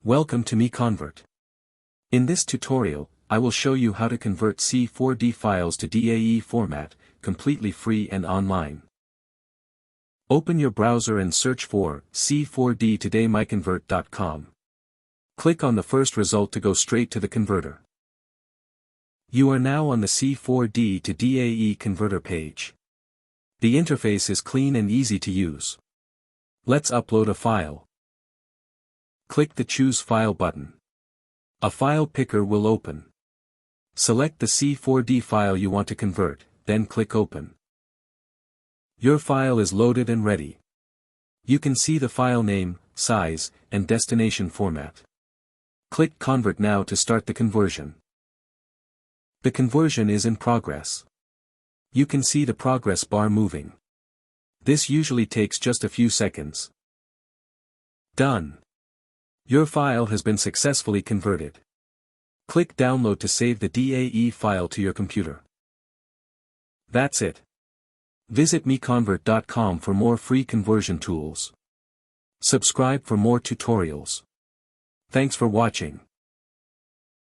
Welcome to MiConvert. In this tutorial, I will show you how to convert C4D files to DAE format, completely free and online. Open your browser and search for C4D today MiConvert.com. Click on the first result to go straight to the converter. You are now on the C4D to DAE converter page. The interface is clean and easy to use. Let's upload a file. Click the Choose File button. A file picker will open. Select the C4D file you want to convert, then click Open. Your file is loaded and ready. You can see the file name, size, and destination format. Click Convert now to start the conversion. The conversion is in progress. You can see the progress bar moving. This usually takes just a few seconds. Done. Your file has been successfully converted. Click Download to save the DAE file to your computer. That's it. Visit MiConvert.com for more free conversion tools. Subscribe for more tutorials. Thanks for watching.